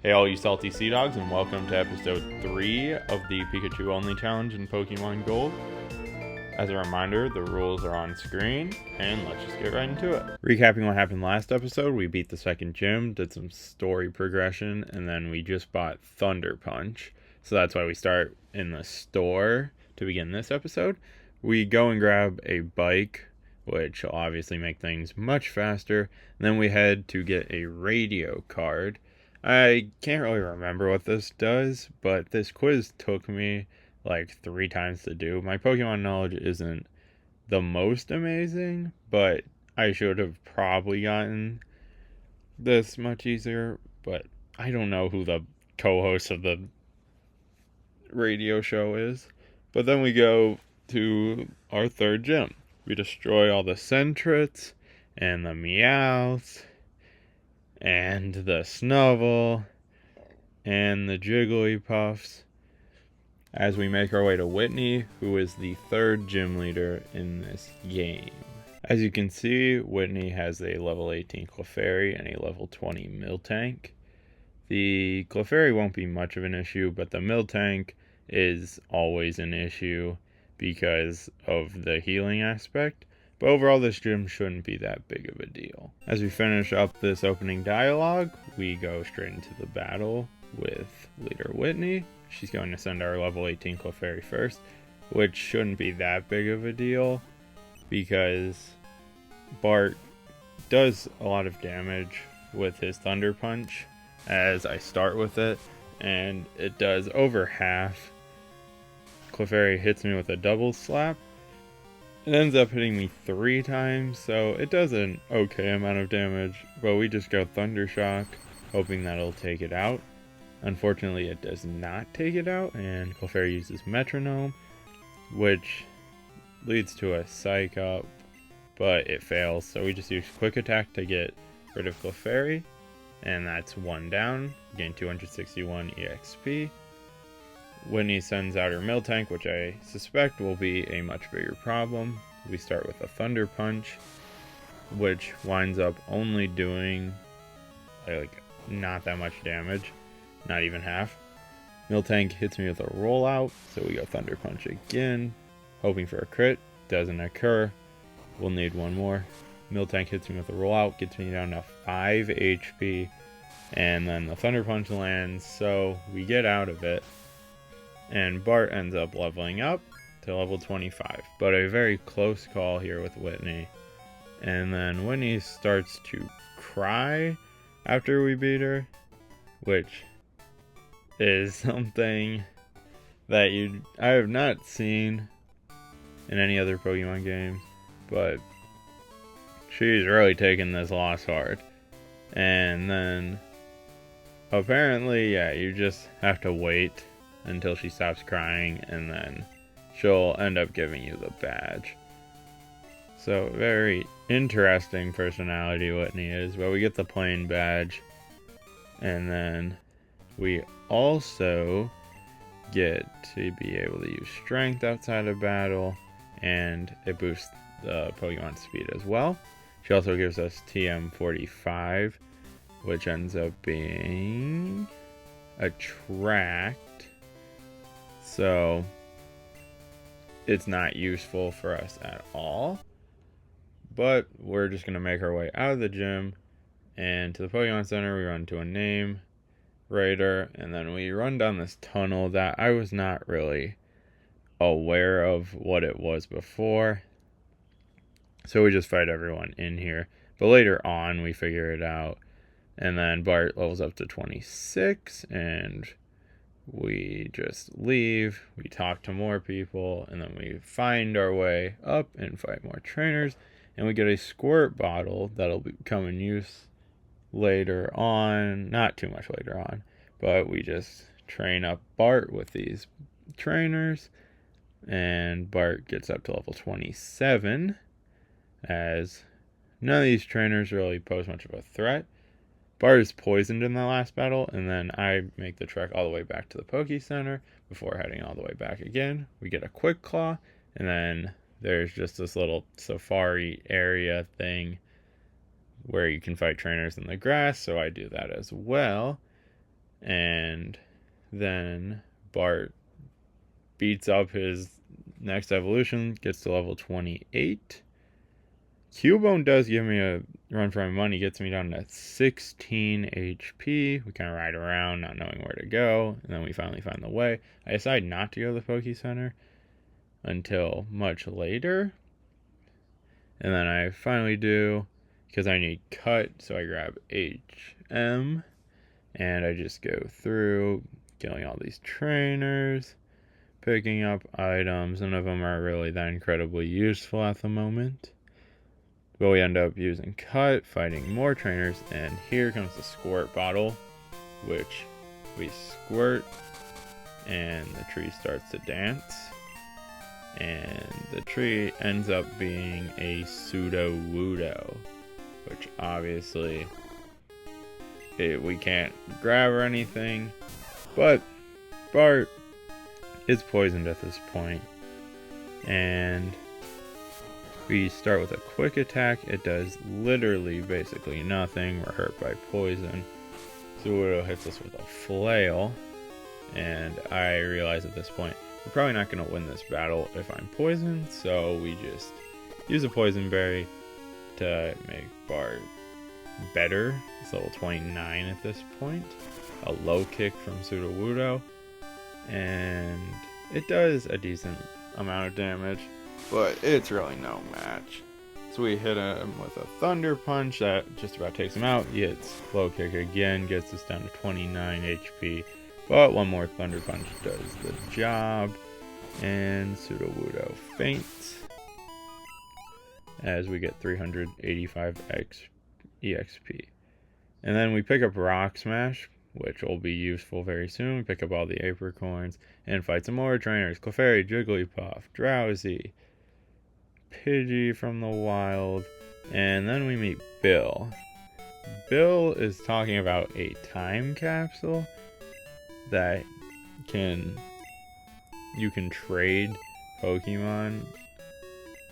Hey all you salty sea dogs, and welcome to episode 3 of the Pikachu only challenge in Pokémon Gold. As a reminder, the rules are on screen, and let's just get right into it. Recapping what happened last episode, we beat the second gym, did some story progression, and then we just bought Thunder Punch. So that's why we start in the store to begin this episode. We go and grab a bike, which will obviously make things much faster. And then we head to get a radio card. I can't really remember what this does, but this quiz took me like 3 times to do. My Pokemon knowledge isn't the most amazing, but I should have probably gotten this much easier. But I don't know who the co-host of the radio show is. But then we go to our third gym. We destroy all the Sentrets and the Meowths and the Snubble and the Jigglypuffs as we make our way to Whitney, who is the third gym leader in this game. As you can see, Whitney has a level 18 Clefairy and a level 20 Miltank. The Clefairy won't be much of an issue, but the Miltank is always an issue because of the healing aspect. But overall, this gym shouldn't be that big of a deal. As we finish up this opening dialogue, we go straight into the battle with Leader Whitney. She's going to send our level 18 Clefairy first, which shouldn't be that big of a deal because Bart does a lot of damage with his Thunder Punch as I start with it, and it does over half. Clefairy hits me with a double slap. It ends up hitting me 3 times, so it does an okay amount of damage, but we just go Thunder Shock, hoping that'll take it out. Unfortunately, it does not take it out, and Clefairy uses Metronome, which leads to a Psych Up, but it fails, so we just use Quick Attack to get rid of Clefairy, and that's 1 down, gain 261 EXP. Whitney sends out her Miltank, which I suspect will be a much bigger problem. We start with a Thunder Punch, which winds up only doing like not that much damage, not even half. Miltank hits me with a Rollout, so we go Thunder Punch again, hoping for a crit. Doesn't occur. We'll need one more. Miltank hits me with a Rollout, gets me down to 5 HP, and then the Thunder Punch lands, so we get out of it. And Bart ends up leveling up to level 25. But a very close call here with Whitney. And then Whitney starts to cry after we beat her, which is something that I have not seen in any other Pokemon games. But she's really taking this loss hard. And then apparently, you just have to wait until she stops crying, and then she'll end up giving you the badge. So very interesting personality Whitney is, but we get the plain badge, and then we also get to be able to use strength outside of battle, and it boosts the Pokemon speed as well. She also gives us TM45, which ends up being Attract. So it's not useful for us at all, but we're just going to make our way out of the gym and to the Pokemon Center. We run to a name raider, and then we run down this tunnel that I was not really aware of what it was before, so we just fight everyone in here, but later on we figure it out. And then Bart levels up to 26, and we just leave, we talk to more people, and then we find our way up and fight more trainers, and we get a squirt bottle that'll come in use later on, not too much later on, but we just train up Bart with these trainers, and Bart gets up to level 27, as none of these trainers really pose much of a threat. Bart is poisoned in the last battle, and then I make the trek all the way back to the Poke Center before heading all the way back again. We get a Quick Claw, and then there's just this little safari area thing where you can fight trainers in the grass, so I do that as well. And then Bart beats up his next evolution, gets to level 28. Cubone does give me a run for my money, gets me down to 16 HP. We kind of ride around, not knowing where to go, and then we finally find the way. I decide not to go to the Poke Center until much later, and then I finally do, because I need cut, so I grab HM, and I just go through, killing all these trainers, picking up items. None of them are really that incredibly useful at the moment. But we end up using cut, fighting more trainers, and here comes the squirt bottle, which we squirt, and the tree starts to dance. And the tree ends up being a Sudowoodo, which obviously we can't grab or anything, but Bart is poisoned at this point, and we start with a quick attack. It does literally basically nothing. We're hurt by poison. Sudowoodo hits us with a flail, and I realize at this point we're probably not going to win this battle if I'm poisoned, so we just use a poison berry to make Bart better. It's level 29 at this point. A low kick from Sudowoodo, and it does a decent amount of damage, but it's really no match. So we hit him with a Thunder Punch that just about takes him out. He hits low kick again, gets us down to 29 HP, but one more Thunder Punch does the job, and Sudowoodo faints as we get 385 EXP. And then we pick up Rock Smash, which will be useful very soon. We pick up all the apricorns and fight some more trainers. Clefairy, Jigglypuff, Drowsy, Pidgey from the wild, and then we meet Bill. Bill is talking about a time capsule that you can trade Pokemon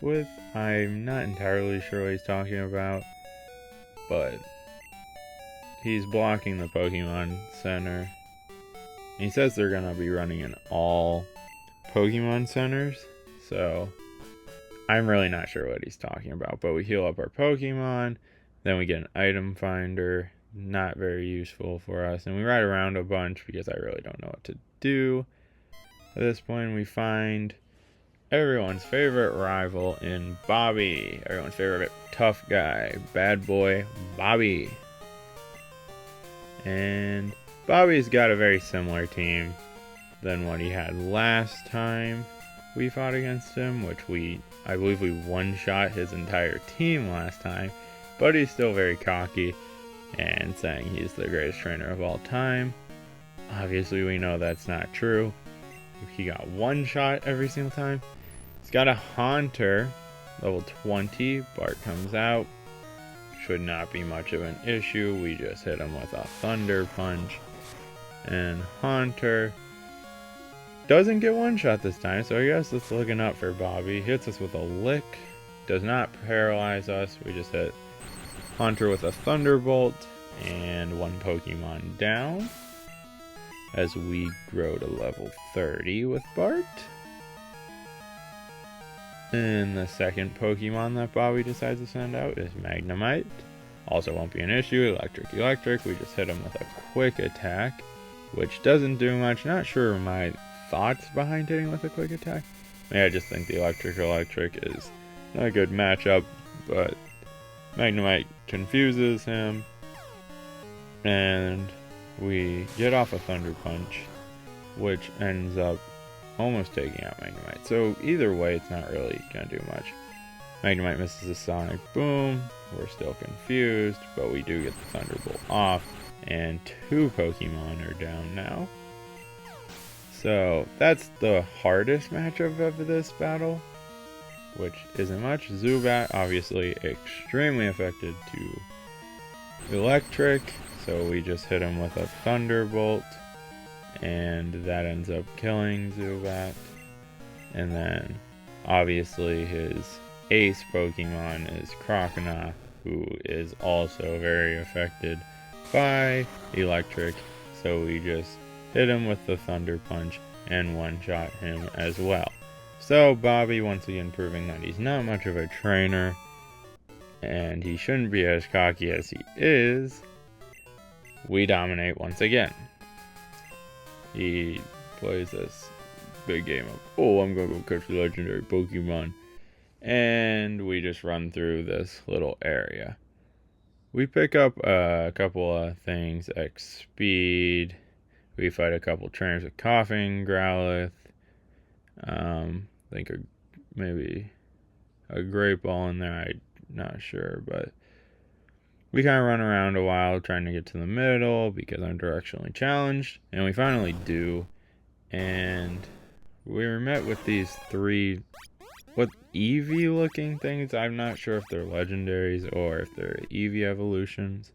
with. I'm not entirely sure what he's talking about, but he's blocking the Pokemon Center. He says they're gonna be running in all Pokemon Centers, so I'm really not sure what he's talking about. But we heal up our Pokemon, then we get an item finder, not very useful for us, and we ride around a bunch because I really don't know what to do. At this point, we find everyone's favorite rival in Bobby. Everyone's favorite tough guy, bad boy Bobby. And Bobby's got a very similar team than what he had last time we fought against him, which I believe we one-shot his entire team last time, but he's still very cocky and saying he's the greatest trainer of all time. Obviously, we know that's not true. He got one shot every single time. He's got a Haunter, level 20. Bart comes out. Should not be much of an issue. We just hit him with a Thunder Punch. And Haunter doesn't get one shot this time, so I guess it's looking up for Bobby. Hits us with a Lick. Does not paralyze us. We just hit Haunter with a Thunderbolt. And one Pokemon down, as we grow to level 30 with Bart. And the second Pokemon that Bobby decides to send out is Magnemite. Also won't be an issue. Electric. We just hit him with a quick attack, which doesn't do much. Not sure my thoughts behind hitting with a quick attack. Maybe I just think the Electric is not a good matchup, but Magnemite confuses him, and we get off a Thunder Punch, which ends up almost taking out Magnemite. So either way, it's not really going to do much. Magnemite misses a Sonic Boom. We're still confused, but we do get the Thunderbolt off, and 2 Pokemon are down now. So that's the hardest matchup of this battle, which isn't much. Zubat, obviously extremely affected to Electric, so we just hit him with a Thunderbolt, and that ends up killing Zubat. And then obviously his ace Pokemon is Croconaw, who is also very affected by Electric, so we just hit him with the Thunder Punch and one-shot him as well. So Bobby, once again proving that he's not much of a trainer, and he shouldn't be as cocky as he is, we dominate once again. He plays this big game of, oh, I'm gonna go catch the legendary Pokemon. And we just run through this little area. We pick up a couple of things, X speed. We fight a couple trainers with Coughing, Growlithe. I think maybe a Great Ball in there, I'm not sure. But we kind of run around a while trying to get to the middle because I'm directionally challenged. And we finally do. And we were met with these three Eevee looking things. I'm not sure if they're legendaries or if they're Eevee evolutions.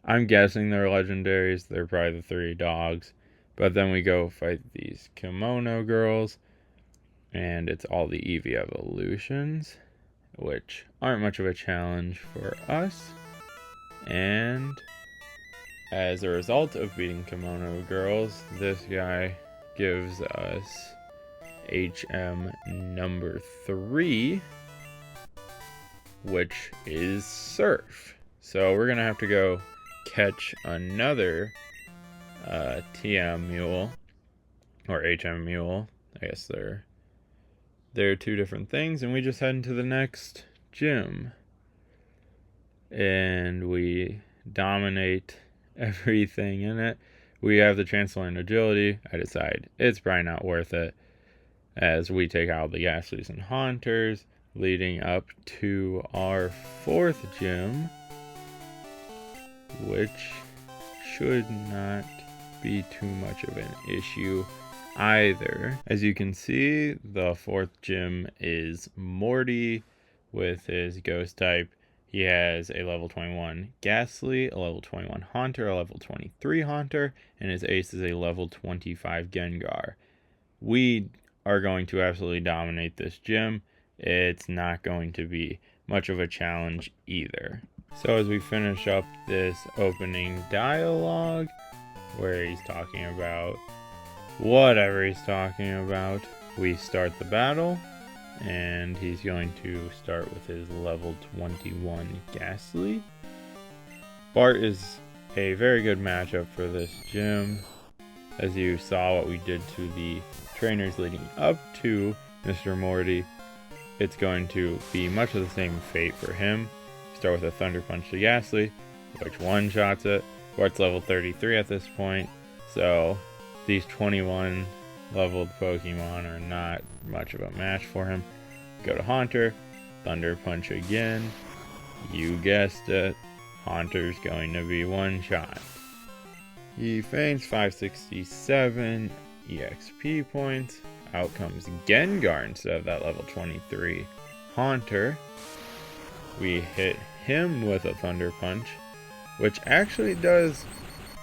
I'm guessing they're legendaries. They're probably the three dogs. But then we go fight these kimono girls, and it's all the Eevee evolutions, which aren't much of a challenge for us. And as a result of beating kimono girls, this guy gives us HM number 3, which is Surf. So we're gonna have to go catch another TM mule or HM mule. I guess they're two different things, and we just head into the next gym and we dominate everything in it. We have the chance to learn agility. I decide it's probably not worth it, as we take out the Gastlys and Haunters, leading up to our 4th gym, which should not be too much of an issue either. As you can see, the 4th gym is Morty with his ghost type. He has a level 21 Ghastly, a level 21 Haunter, a level 23 Haunter, and his ace is a level 25 Gengar. We are going to absolutely dominate this gym. It's not going to be much of a challenge either. So as we finish up this opening dialogue, where he's talking about whatever he's talking about, we start the battle, and he's going to start with his level 21 Ghastly. Bart is a very good matchup for this gym. As you saw what we did to the trainers leading up to Mr. Morty, it's going to be much of the same fate for him. Start with a Thunder Punch to Ghastly, which one-shots it. Bart's level 33 at this point, so these 21 leveled Pokemon are not much of a match for him. Go to Haunter, Thunder Punch again. You guessed it, Haunter's going to be one-shot. He feints 567 EXP points. Out comes Gengar instead of that level 23 Haunter. We hit him with a Thunder Punch, which actually does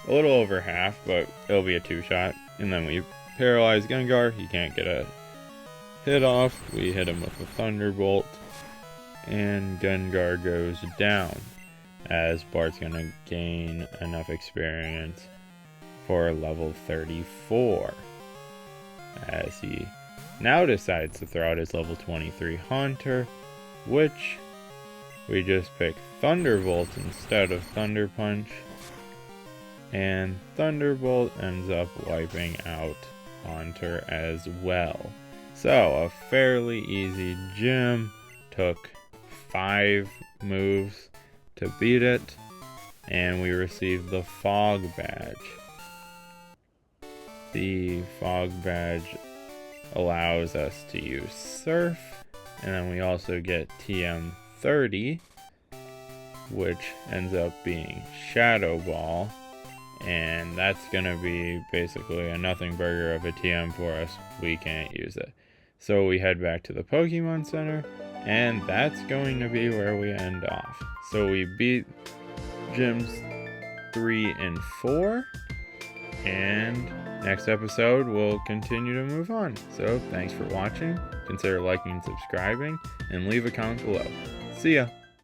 a little over half, but it'll be a 2-shot. And then we paralyze Gengar. He can't get a hit off. We hit him with a Thunderbolt, and Gengar goes down, as Bart's gonna gain enough experience for level 34, as he now decides to throw out his level 23 Haunter, which we just pick Thunderbolt instead of Thunder Punch, and Thunderbolt ends up wiping out Haunter as well. So a fairly easy gym. Took 5 moves to beat it, and we received the Fog Badge. The Fog Badge allows us to use Surf, and then we also get TM30, which ends up being Shadow Ball, and that's gonna be basically a nothing burger of a TM for us. We can't use it. So we head back to the Pokemon Center, and that's going to be where we end off. So we beat gyms 3 and 4, and next episode we'll continue to move on. So thanks for watching, consider liking and subscribing, and leave a comment below. See ya!